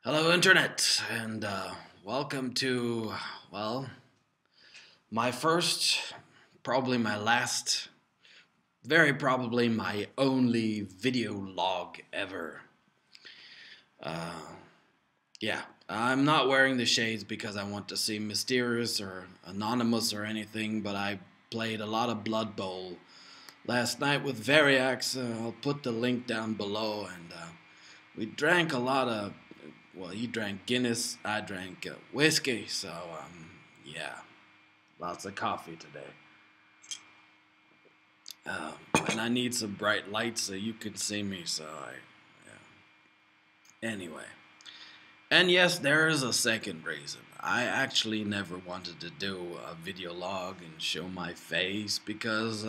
Hello, Internet, and welcome to, well, my first, probably my last, very probably my only video log ever. Yeah, I'm not wearing the shades because I want to seem mysterious or anonymous or anything, but I played a lot of Blood Bowl last night with Variax. I'll put the link down below, and we drank a lot of. Well, he drank Guinness, I drank whiskey, so, yeah, lots of coffee today. And I need some bright lights so you can see me, so yeah. Anyway. And yes, there is a second reason. I actually never wanted to do a video log and show my face because,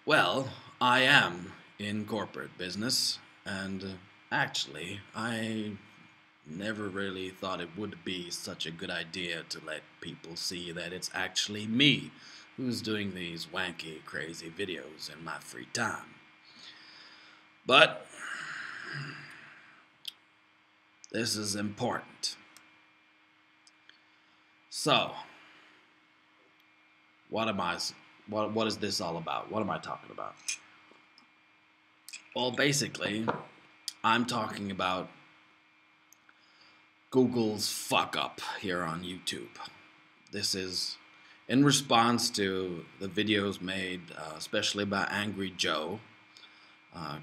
well, I am in corporate business, and actually, I never really thought it would be such a good idea to let people see that it's actually me who's doing these wanky, crazy videos in my free time. But this is important. So, what is this all about? What am I talking about? Well, basically, I'm talking about Google's fuck up here on YouTube. This is in response to the videos made, especially by Angry Joe,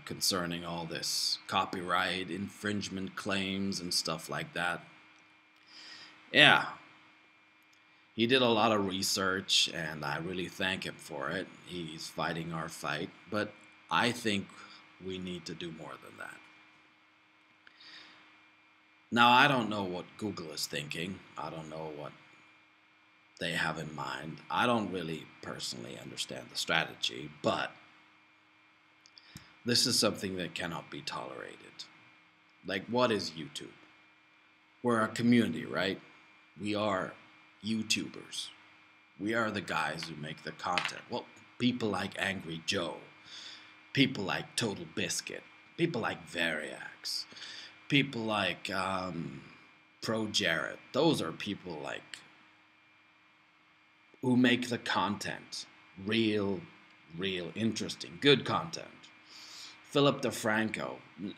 concerning all this copyright infringement claims and stuff like that. Yeah, he did a lot of research, and I really thank him for it. He's fighting our fight, but I think we need to do more than that. Now, I don't know what Google is thinking. I don't know what they have in mind. I don't really personally understand the strategy, but this is something that cannot be tolerated. Like, what is YouTube? We're a community, right? We are YouTubers. We are the guys who make the content. Well, people like Angry Joe, people like Total Biscuit, people like Variax, people like Pro Jared. Those are people like who make the content real interesting, good content. Philip DeFranco,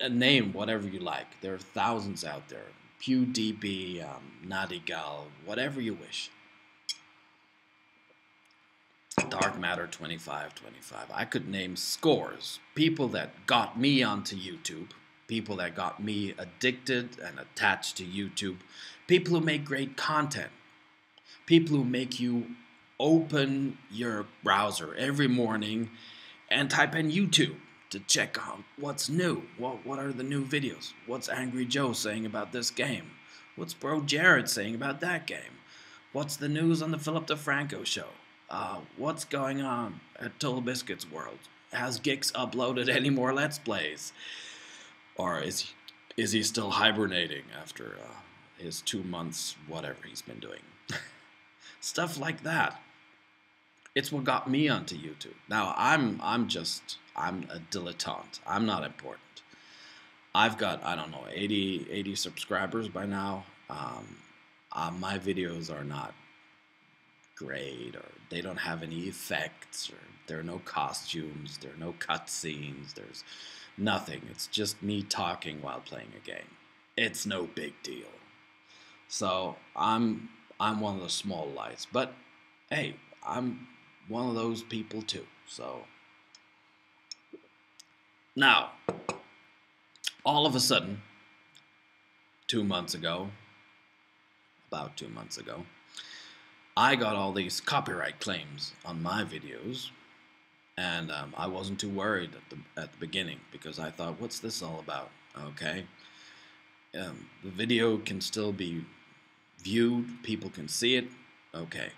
name whatever you like. There are thousands out there. PewDiePie, Nadigal, whatever you wish. Dark Matter 2525. I could name scores. People that got me onto YouTube. People that got me addicted and attached to YouTube. People who make great content. People who make you open your browser every morning and type in YouTube to check out what's new. What are the new videos? What's Angry Joe saying about this game? What's Bro Jared saying about that game? What's the news on the Philip DeFranco show? What's going on at Total Biscuit's world? Has Gix uploaded any more Let's Plays? Or is he still hibernating after his 2 months, whatever he's been doing? Stuff like that. It's what got me onto YouTube. Now, I'm a dilettante. I'm not important. I've got, I don't know, 80 subscribers by now. My videos are not great, or they don't have any effects, or there are no costumes, there are no cutscenes, there's nothing. It's just me talking while playing a game. It's no big deal. So I'm one of the small lights, but hey, I'm one of those people too. So now, all of a sudden, 2 months ago, about 2 months ago, I got all these copyright claims on my videos, and I wasn't too worried at the beginning because I thought, what's this all about? Okay, the video can still be viewed, people can see it. Okay,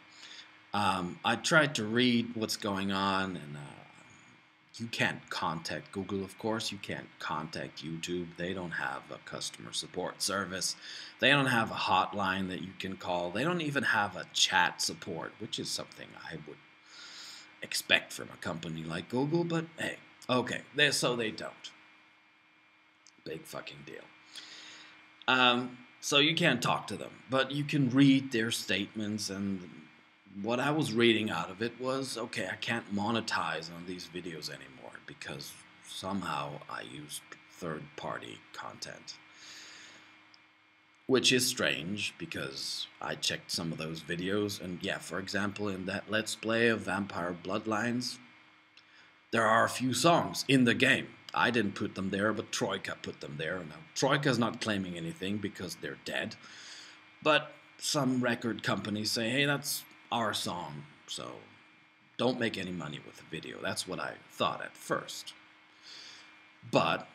I tried to read what's going on, and you can't contact Google, of course. You can't contact YouTube. They don't have a customer support service. They don't have a hotline that you can call. They don't even have a chat support, which is something I would expect from a company like Google, but hey, okay, so they don't. Big fucking deal. So you can't talk to them, but you can read their statements, and what I was reading out of it was, okay, I can't monetize on these videos anymore because somehow I used third-party content. Which is strange, because I checked some of those videos, and yeah, for example, in that Let's Play of Vampire Bloodlines, there are a few songs in the game. I didn't put them there, but Troika put them there. Now, Troika's not claiming anything because they're dead, but some record companies say, hey, that's our song, so don't make any money with the video. That's what I thought at first. But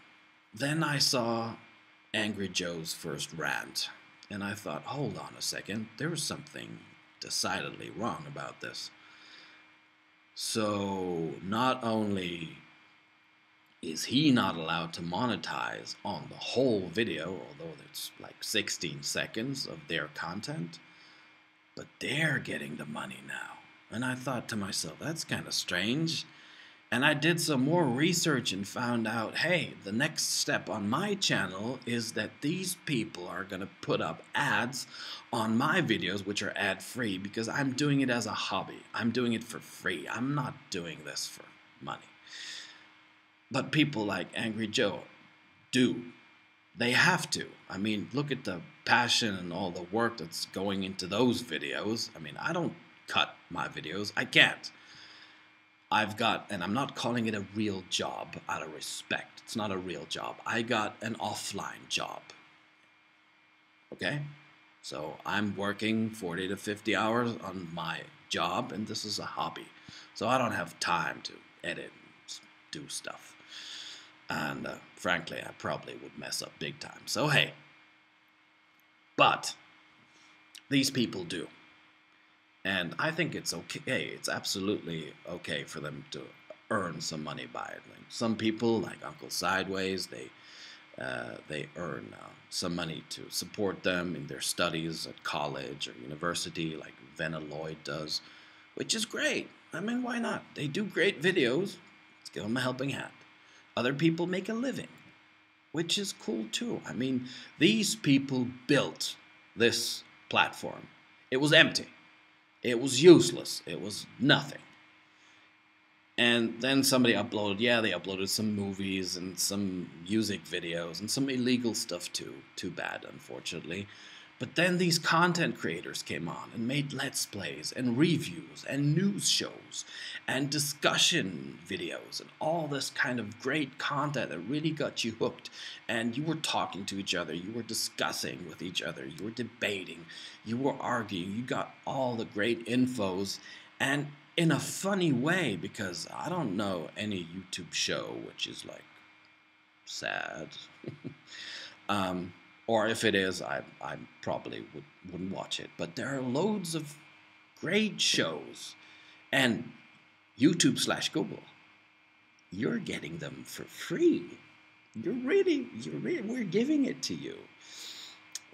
then I saw AngryJoe's first rant, and I thought, hold on a second, there's something decidedly wrong about this. So not only is he not allowed to monetize on the whole video, although it's like 16 seconds of their content, but they're getting the money now. And I thought to myself, that's kind of strange. And I did some more research and found out, hey, the next step on my channel is that these people are going to put up ads on my videos, which are ad-free, because I'm doing it as a hobby. I'm doing it for free. I'm not doing this for money. But people like AngryJoe do. They have to. I mean, look at the passion and all the work that's going into those videos. I mean, I don't cut my videos. I can't. I've got, and I'm not calling it a real job out of respect. It's not a real job. I got an offline job. Okay? So I'm working 40 to 50 hours on my job, and this is a hobby. So I don't have time to edit and do stuff. And frankly, I probably would mess up big time. So hey, but these people do. And I think it's okay. It's absolutely okay for them to earn some money by it. Like some people, like Uncle Sideways, they earn some money to support them in their studies at college or university, like Venna Lloyd does, which is great. I mean, why not? They do great videos. Let's give them a helping hand. Other people make a living, which is cool too. I mean, these people built this platform. It was empty. It was useless. It was nothing. And then somebody uploaded, they uploaded some movies and some music videos and some illegal stuff too. Too bad, unfortunately. But then these content creators came on and made Let's Plays and reviews and news shows and discussion videos and all this kind of great content that really got you hooked. And you were talking to each other, you were discussing with each other, you were debating, you were arguing, you got all the great infos, and in a funny way, because I don't know any YouTube show which is like sad. Or if it is, I probably wouldn't watch it. But there are loads of great shows. And YouTube/Google, you're getting them for free. We're giving it to you.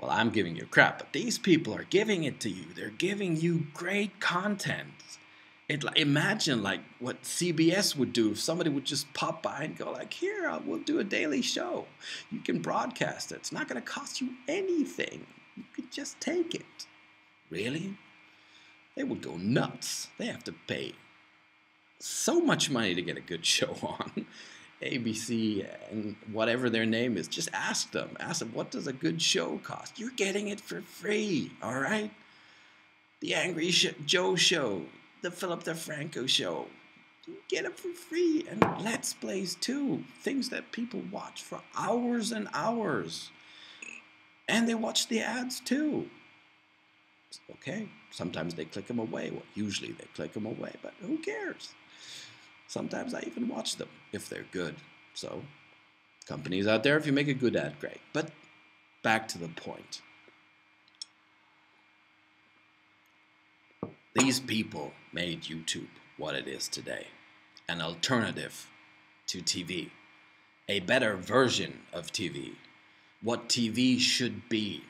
Well, I'm giving you crap, but these people are giving it to you. They're giving you great content. Imagine like what CBS would do if somebody would just pop by and go like, here, we'll do a daily show. You can broadcast it. It's not going to cost you anything. You could just take it. Really? They would go nuts. They have to pay so much money to get a good show on. ABC and whatever their name is. Just ask them. Ask them, what does a good show cost? You're getting it for free, all right? The AngryJoe show. The Philip DeFranco show. You get it for free. And Let's Plays too. Things that people watch for hours and hours. And they watch the ads too. Okay, sometimes they click them away. Well, usually they click them away, but who cares? Sometimes I even watch them if they're good. So, companies out there, if you make a good ad, great. But back to the point. These people made YouTube what it is today, an alternative to TV, a better version of TV, what TV should be,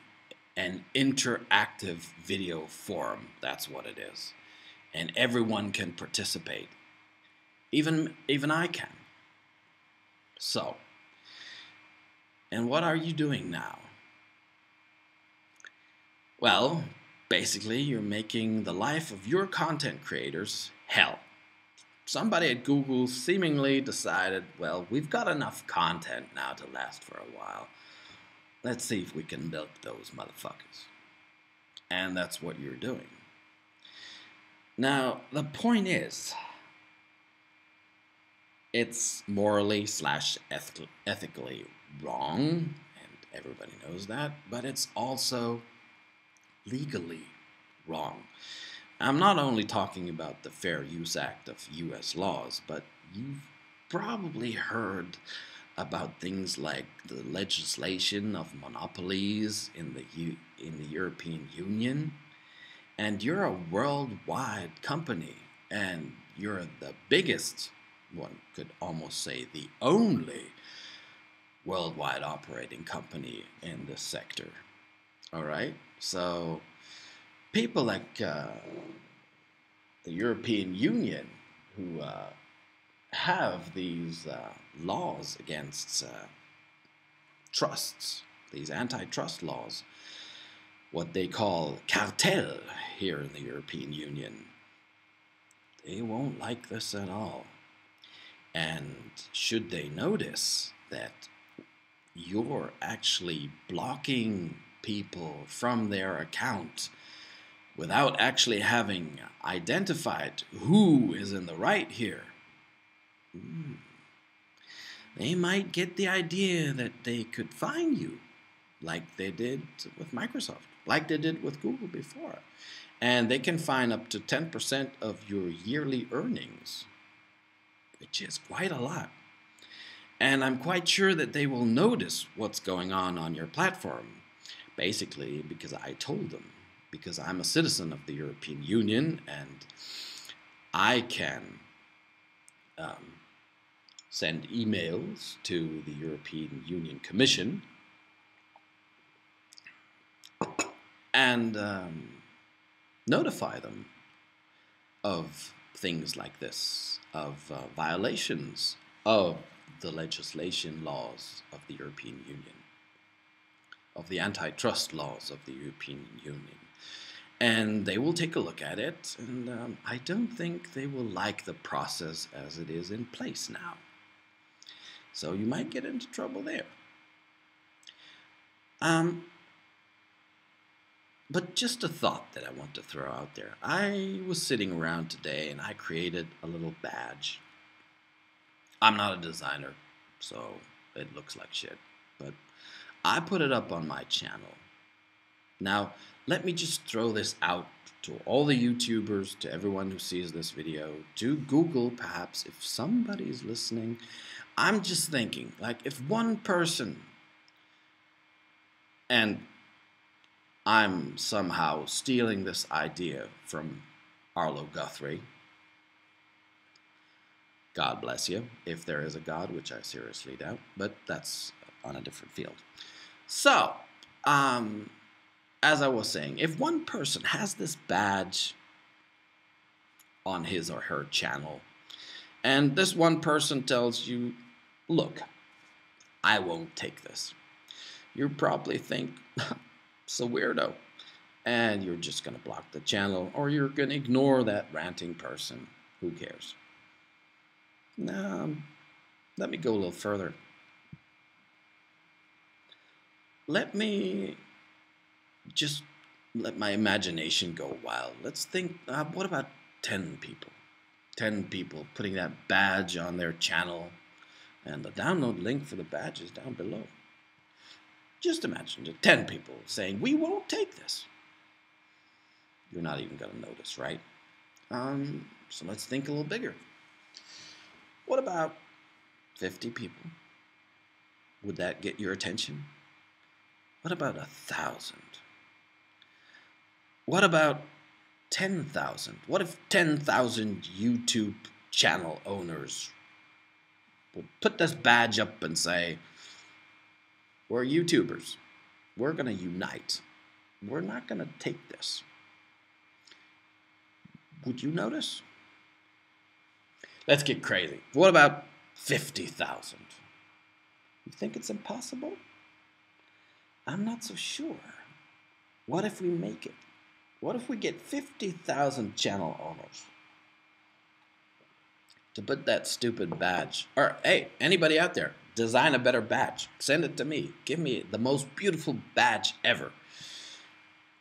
an interactive video forum, that's what it is. And everyone can participate, even I can. So, and what are you doing now? Well, basically, you're making the life of your content creators hell. Somebody at Google seemingly decided, well, we've got enough content now to last for a while. Let's see if we can milk those motherfuckers. And that's what you're doing. Now, the point is, it's morally / ethically wrong, and everybody knows that, but it's also legally wrong. I'm not only talking about the Fair Use Act of U.S. laws, but you've probably heard about things like the legislation of monopolies in the European Union. And you're a worldwide company, and you're the biggest, one could almost say the only worldwide operating company in this sector. All right? So people like the European Union who have these laws against trusts, these antitrust laws, what they call cartel here in the European Union, they won't like this at all. And should they notice that you're actually blocking people from their account without actually having identified who is in the right here, they might get the idea that they could fine you like they did with Microsoft, like they did with Google before. And they can fine up to 10% of your yearly earnings, which is quite a lot. And I'm quite sure that they will notice what's going on your platform, basically because I told them, because I'm a citizen of the European Union, and I can send emails to the European Union Commission and notify them of things like this, of violations of the legislation laws of the European Union, of the antitrust laws of the European Union. And they will take a look at it, and I don't think they will like the process as it is in place now. So you might get into trouble there. But just a thought that I want to throw out there. I was sitting around today and I created a little badge. I'm not a designer, so it looks like shit, but I put it up on my channel. Now, let me just throw this out to all the YouTubers, to everyone who sees this video, to Google perhaps, if somebody's listening. I'm just thinking, like, if one person, and I'm somehow stealing this idea from Arlo Guthrie, God bless you, if there is a God, which I seriously doubt, but that's on a different field. So, as I was saying, if one person has this badge on his or her channel, and this one person tells you, look, I won't take this, you probably think, it's a weirdo, and you're just going to block the channel, or you're going to ignore that ranting person. Who cares? Now, let me go a little further. Let me just let my imagination go wild. Let's think, what about 10 people? 10 people putting that badge on their channel, and the download link for the badge is down below. Just imagine 10 people saying, we won't take this. You're not even going to notice, right? So let's think a little bigger. What about 50 people? Would that get your attention? What about 1,000? What about 10,000? What if 10,000 YouTube channel owners will put this badge up and say, we're YouTubers. We're going to unite. We're not going to take this. Would you notice? Let's get crazy. What about 50,000? You think it's impossible? I'm not so sure. What if we make it? What if we get 50,000 channel owners to put that stupid badge? Or, hey, anybody out there, design a better badge. Send it to me. Give me the most beautiful badge ever.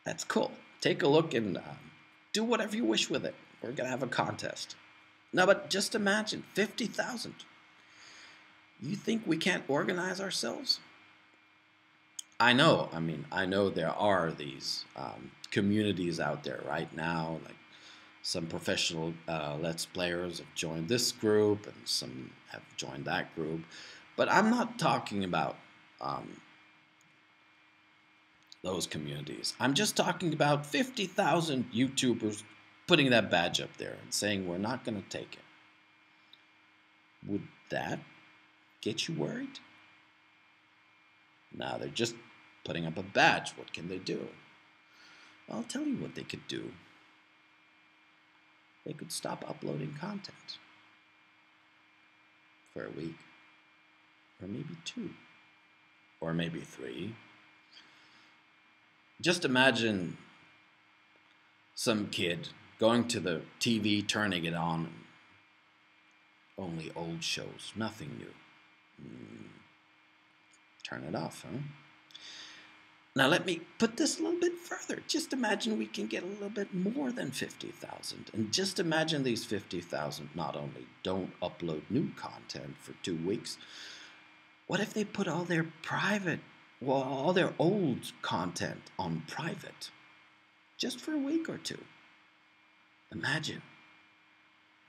That's cool. Take a look and do whatever you wish with it. We're going to have a contest. No, but just imagine, 50,000. You think we can't organize ourselves? I know there are these communities out there right now, like some professional Let's Players have joined this group and some have joined that group, but I'm not talking about those communities. I'm just talking about 50,000 YouTubers putting that badge up there and saying we're not going to take it. Would that get you worried? No, they're just putting up a badge. What can they do? Well, I'll tell you what they could do. They could stop uploading content for a week, or maybe 2, or maybe 3. Just imagine some kid going to the TV, turning it on, and only old shows, nothing new. Turn it off, huh? Now let me put this a little bit further. Just imagine we can get a little bit more than 50,000. And just imagine these 50,000 not only don't upload new content for 2 weeks, what if they put all their all their old content on private? Just for a week or 2. Imagine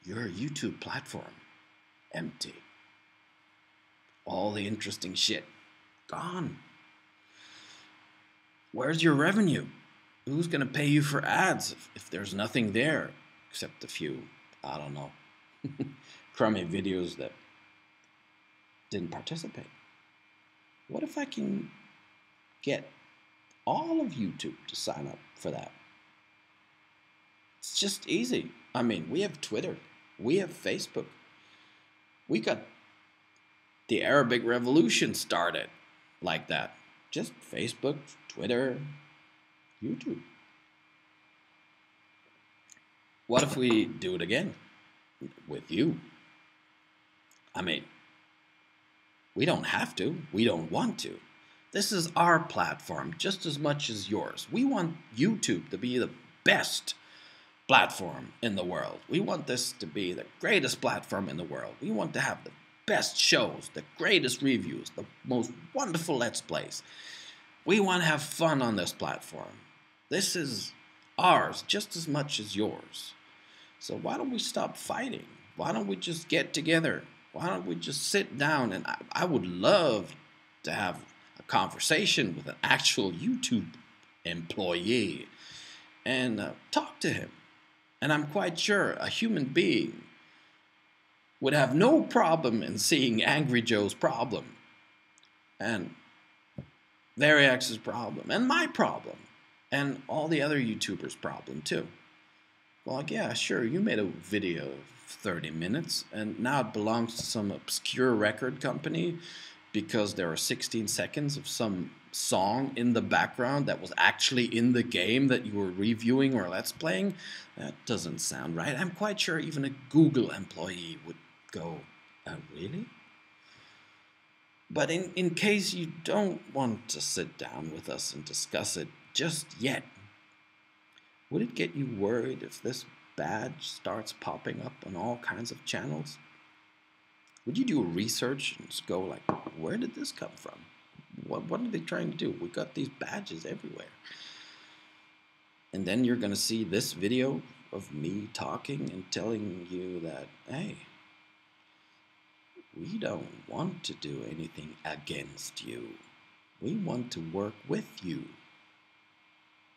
your YouTube platform empty. All the interesting shit gone. Where's your revenue? Who's going to pay you for ads if there's nothing there except a few, I don't know, crummy videos that didn't participate? What if I can get all of YouTube to sign up for that? It's just easy. I mean, we have Twitter. We have Facebook. We got the Arabic Revolution started like that. Just Facebook, Twitter, YouTube. What if we do it again with you? I mean, we don't have to. We don't want to. This is our platform just as much as yours. We want YouTube to be the best platform in the world. We want this to be the greatest platform in the world. We want to have the best shows, the greatest reviews, the most wonderful Let's Plays. We want to have fun on this platform. This is ours just as much as yours. So why don't we stop fighting? Why don't we just get together? Why don't we just sit down? And I would love to have a conversation with an actual YouTube employee and talk to him. And I'm quite sure a human being would have no problem in seeing Angry Joe's problem and Variax's problem and my problem and all the other YouTubers' problem too. Well, like, yeah, sure, you made a video of 30 minutes and now it belongs to some obscure record company because there are 16 seconds of some song in the background that was actually in the game that you were reviewing or Let's Playing. That doesn't sound right. I'm quite sure even a Google employee would go, really? But in case you don't want to sit down with us and discuss it just yet, would it get you worried if this badge starts popping up on all kinds of channels? Would you do a research and just go like, where did this come from? What are they trying to do? We got these badges everywhere. And then you're going to see this video of me talking and telling you that, hey, we don't want to do anything against you. We want to work with you.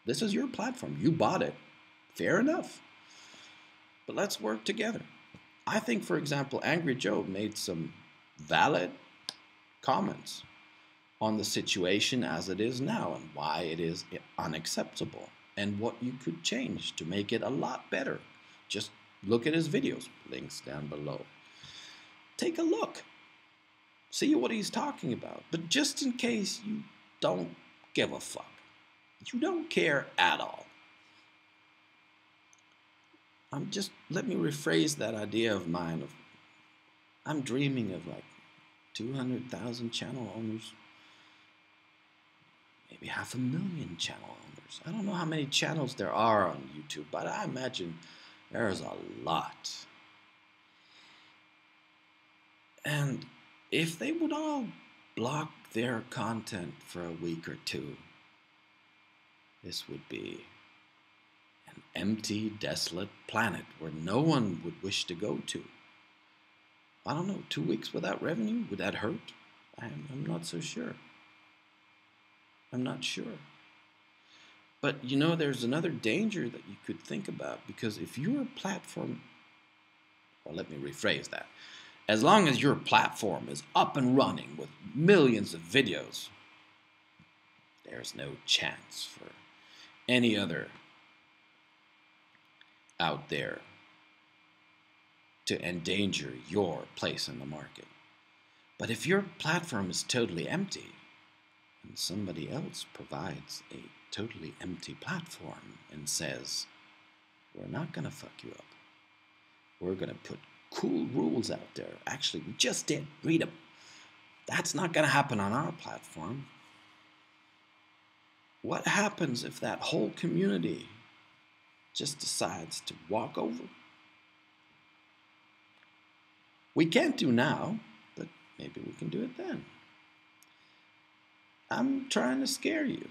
This is your platform. You bought it. Fair enough. But let's work together. I think, for example, Angry Joe made some valid comments on the situation as it is now and why it is unacceptable and what you could change to make it a lot better. Just look at his videos. Links down below. Take a look. See what he's talking about. But just in case you don't give a fuck, You don't care at all. Let me rephrase that idea of mine. I'm dreaming of like 200,000 channel owners, maybe 500,000 channel owners. I don't know how many channels there are on YouTube, but I imagine there's a lot. And if they would all block their content for a week or two, this would be an empty, desolate planet where no one would wish to go to. I don't know, 2 weeks without revenue, would that hurt? I'm not so sure. I'm not sure. But you know, there's another danger that you could think about, because if your platform, well, let me rephrase that. As long as your platform is up and running with millions of videos, there's no chance for any other out there to endanger your place in the market. But if your platform is totally empty and somebody else provides a totally empty platform and says, we're not going to fuck you up, we're going to put cool rules out there. Actually, we just did. Read them. That's not going to happen on our platform. What happens if that whole community just decides to walk over? We can't do now, but maybe we can do it then. I'm trying to scare you.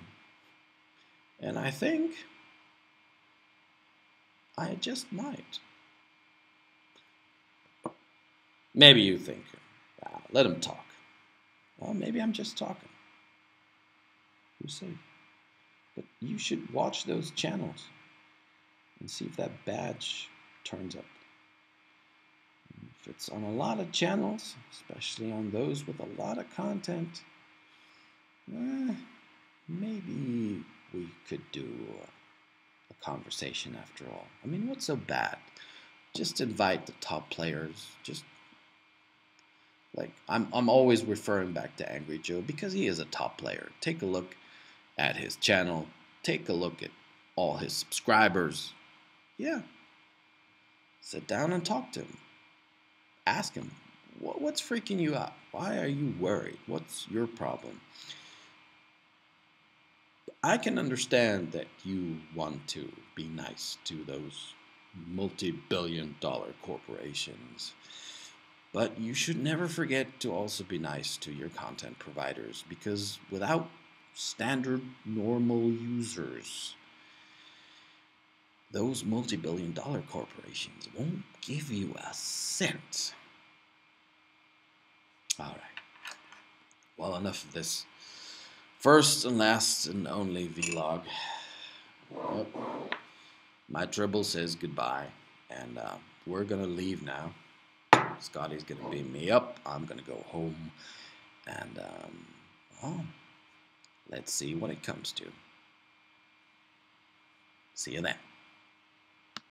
And I think I just might. Maybe you think, let him talk. Well, maybe I'm just talking. Who said? But you should watch those channels and see if that badge turns up. If it's on a lot of channels, especially on those with a lot of content, maybe we could do a conversation after all. I mean, what's so bad? Just invite the top players. Just like I'm always referring back to Angry Joe because he is a top player. Take a look at his channel. Take a look at all his subscribers. Yeah. Sit down and talk to him. Ask him, what's freaking you out? Why are you worried? What's your problem? I can understand that you want to be nice to those multi-billion-dollar corporations, but you should never forget to also be nice to your content providers, because without standard normal users, those multi-billion-dollar corporations won't give you a cent. All right. Well, enough of this first and last and only vlog. Well, my Tribble says goodbye, and we're gonna leave now. Scotty's gonna beam me up. I'm gonna go home, and well, let's see what it comes to. See you then.